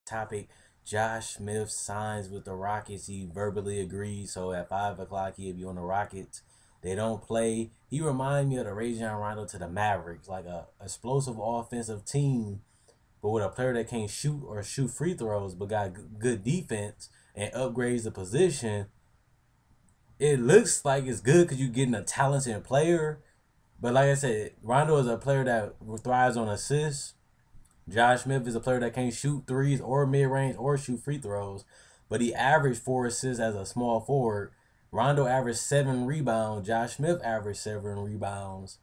Topic: Josh Smith signs with the Rockets. He verbally agrees. So at 5 o'clock, he'll be on the Rockets. They don't play. He reminds me of the Rajon Rondo to the Mavericks, like a explosive offensive team, but with a player that can't shoot or shoot free throws, but got good defense and upgrades the position. It looks like it's good because you're getting a talented player. But like I said, Rondo is a player that thrives on assists. Josh Smith is a player that can't shoot threes or mid range or shoot free throws, but he averaged 4 assists as a small forward. Rondo averaged 7 rebounds. Josh Smith averaged 7 rebounds.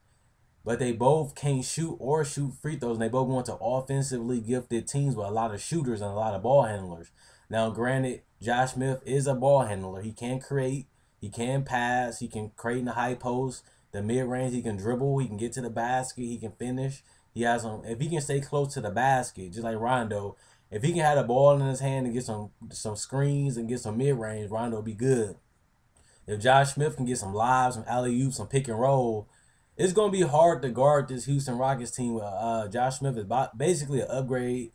But they both can't shoot or shoot free throws, and they both went to offensively gifted teams with a lot of shooters and a lot of ball handlers. Now, granted, Josh Smith is a ball handler. He can create, he can pass, he can create in the high post, the mid range. He can dribble, he can get to the basket, he can finish. He has some. If he can stay close to the basket, just like Rondo, if he can have the ball in his hand and get some screens and get some mid range, Rondo will be good. If Josh Smith can get some lives, some alley oops, some pick and roll, it's gonna be hard to guard this Houston Rockets team. Josh Smith is basically an upgrade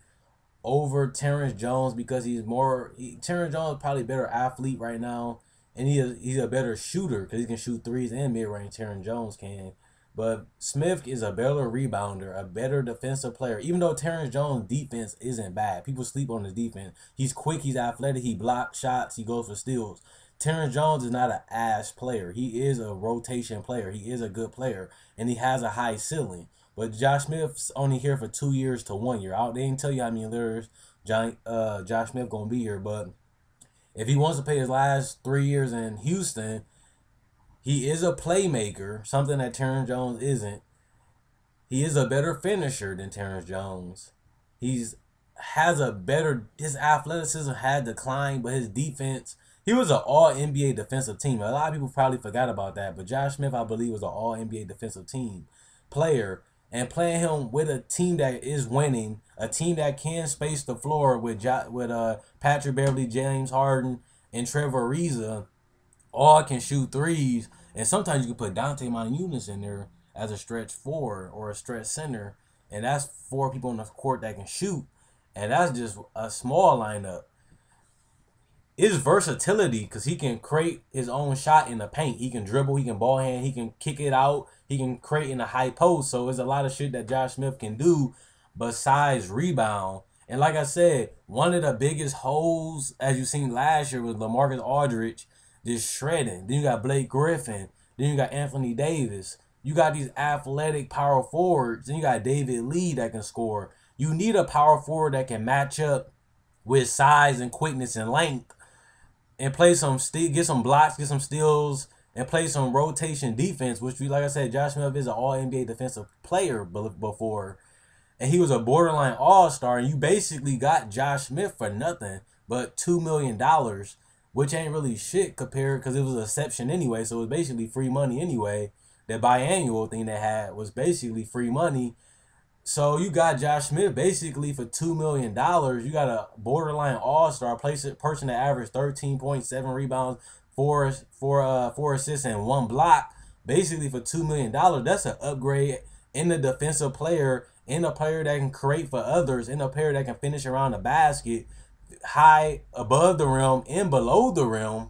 over Terrence Jones because Terrence Jones is probably a better athlete right now, and he's a better shooter because he can shoot threes and mid range. Terrence Jones can. But Smith is a better rebounder, a better defensive player. Even though Terrence Jones' defense isn't bad, people sleep on his defense. He's quick, he's athletic, he blocks shots, he goes for steals. Terrence Jones is not an ass player. He is a rotation player. He is a good player, and he has a high ceiling. But Josh Smith's only here for 2 years to 1 year. They didn't tell you how many years Josh Smith gonna be here, but if he wants to play his last 3 years in Houston, he is a playmaker, something that Terrence Jones isn't. He is a better finisher than Terrence Jones. His athleticism had declined, but his defense, he was an all NBA defensive team. A lot of people probably forgot about that, but Josh Smith, I believe, was an all NBA defensive team player. And playing him with a team that is winning, a team that can space the floor with Patrick Beverly, James Harden, and Trevor Ariza, all can shoot threes. And sometimes you can put Dante Montejunas in there as a stretch four or a stretch center, and that's 4 people on the court that can shoot. And that's just a small lineup. It's versatility because he can create his own shot in the paint. He can dribble, he can ball hand, he can kick it out, he can create in the high post. So there's a lot of shit that Josh Smith can do besides rebound. And like I said, one of the biggest holes, as you seen last year, was LaMarcus Aldridge just shredding. Then you got Blake Griffin. Then you got Anthony Davis. You got these athletic power forwards. Then you got David Lee that can score. You need a power forward that can match up with size and quickness and length and play get some blocks, get some steals, and play some rotation defense, which, like I said, Josh Smith is an all-NBA defensive player before. And he was a borderline all-star, and you basically got Josh Smith for nothing but $2 million, which ain't really shit compared because it was an exception anyway, so it was basically free money anyway. That biannual thing they had was basically free money. So you got Josh Smith basically for $2 million. You got a borderline all-star person that averaged 13.7 rebounds, four assists, and 1 block, basically for $2 million. That's an upgrade in the defensive player, in a player that can create for others, in a player that can finish around the basket, high above the rim and below the rim,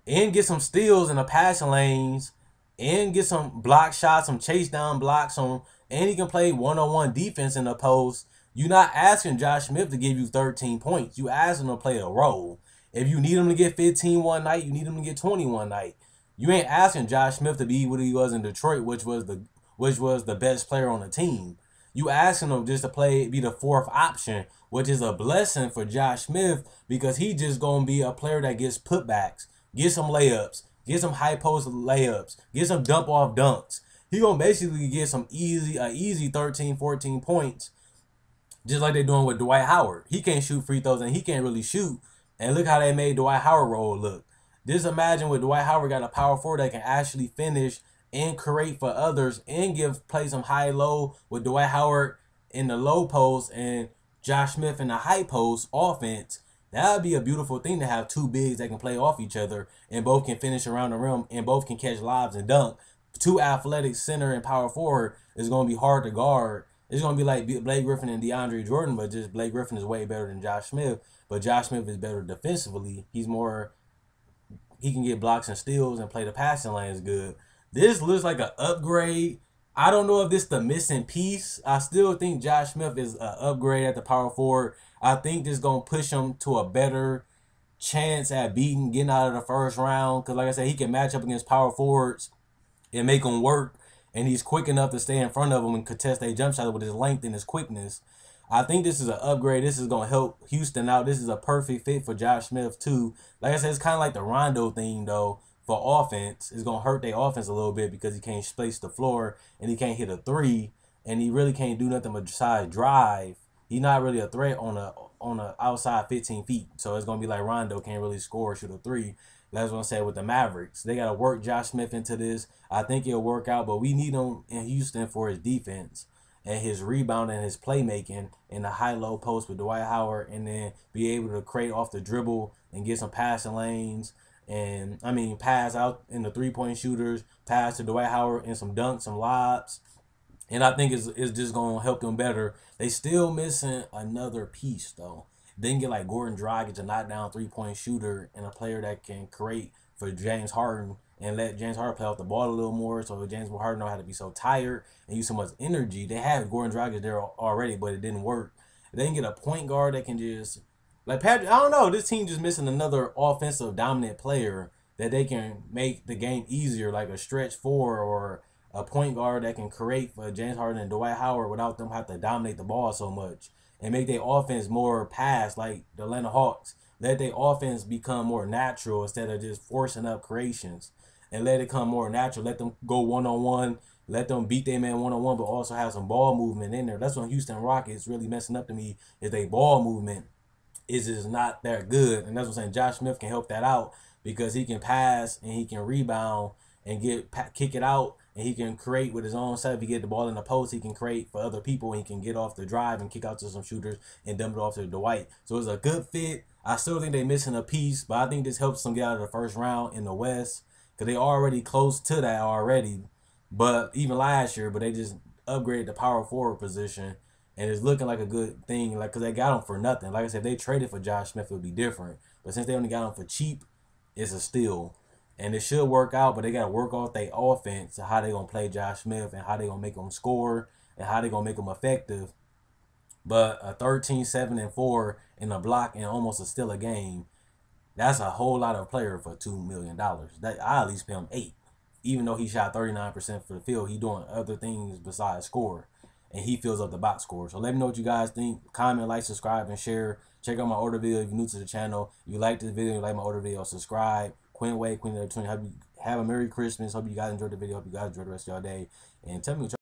and get some steals in the passing lanes, and get some block shots, some chase down blocks, and he can play one-on-one defense in the post. You're not asking Josh Smith to give you 13 points. You asking him to play a role. If you need him to get 15 one night, you need him to get 20 one night. You ain't asking Josh Smith to be what he was in Detroit, which was the best player on the team. You asking him just to be the fourth option, which is a blessing for Josh Smith because he just gonna be a player that gets putbacks, get some layups, get some high post layups, get some dump off dunks. He gonna basically get some easy 13, 14 points, just like they're doing with Dwight Howard. He can't shoot free throws and he can't really shoot. And look how they made Dwight Howard role look. Just imagine with Dwight Howard got a power forward that can actually finish and create for others and play some high-low with Dwight Howard in the low post and Josh Smith in the high post offense. That would be a beautiful thing to have 2 bigs that can play off each other and both can finish around the rim and both can catch lobs and dunk. 2 athletic center and power forward is going to be hard to guard. It's gonna be like Blake Griffin and DeAndre Jordan, but just Blake Griffin is way better than Josh Smith. But Josh Smith is better defensively. He can get blocks and steals and play the passing lanes good. This looks like an upgrade. I don't know if this is the missing piece. I still think Josh Smith is an upgrade at the power forward. I think this is gonna push him to a better chance at getting out of the first round. Because like I said, he can match up against power forwards and make them work. And he's quick enough to stay in front of them and contest a jump shot with his length and his quickness. I think this is an upgrade. This is going to help Houston out. This is a perfect fit for Josh Smith, too. Like I said, it's kind of like the Rondo thing, though, for offense. It's going to hurt their offense a little bit because he can't space the floor and he can't hit a three. And he really can't do nothing besides drive. He's not really a threat on a outside 15 feet. So it's going to be like Rondo can't really score or shoot a three. That's what I'm saying with the Mavericks. They got to work Josh Smith into this. I think it'll work out, but we need him in Houston for his defense and his rebound and his playmaking in the high-low post with Dwight Howard, and then be able to create off the dribble and get some passing lanes. And, pass out in the three-point shooters, pass to Dwight Howard and some dunks, some lobs. And I think it's just going to help them better. They still missing another piece, though. They can get like Gordon Dragic, a knockdown three-point shooter, and a player that can create for James Harden and let James Harden play off the ball a little more, so James Harden don't have to be so tired and use so much energy. They had Gordon Dragic there already, but it didn't work. They can get a point guard that can just like Patrick. I don't know. This team just missing another offensive dominant player that they can make the game easier, like a stretch four or a point guard that can create for James Harden and Dwight Howard without them have to dominate the ball so much and make their offense more pass like the Atlanta Hawks. Let their offense become more natural instead of just forcing up creations, and let it come more natural. Let them go one-on-one. Let them beat their man one-on-one, but also have some ball movement in there. That's when Houston Rockets really messing up to me, is their ball movement is just not that good. And that's what I'm saying. Josh Smith can help that out because he can pass and he can rebound and kick it out, and he can create with his own self. If he get the ball in the post, he can create for other people, and he can get off the drive and kick out to some shooters and dump it off to Dwight. So it's a good fit. I still think they're missing a piece, but I think this helps them get out of the first round in the West because they already close to that already. But even last year, but they just upgraded the power forward position, and it's looking like a good thing. Like, because they got him for nothing. Like I said, if they traded for Josh Smith, it would be different. But since they only got him for cheap, it's a steal. And it should work out, but they got to work off their offense, how they going to play Josh Smith and how they going to make him score and how they going to make him effective. But a 13-7-4 in a block and almost a steal a game, that's a whole lot of player for $2 million. That I at least pay him $8 million. Even though he shot 39% for the field, he doing other things besides score. And he fills up the box score. So let me know what you guys think. Comment, like, subscribe, and share. Check out my order video if you're new to the channel. If you like this video, you like my order video, subscribe. Queen Way, Queen of the 20. Have a Merry Christmas. Hope you guys enjoyed the video. Hope you guys enjoyed the rest of your day. And tell me what y'all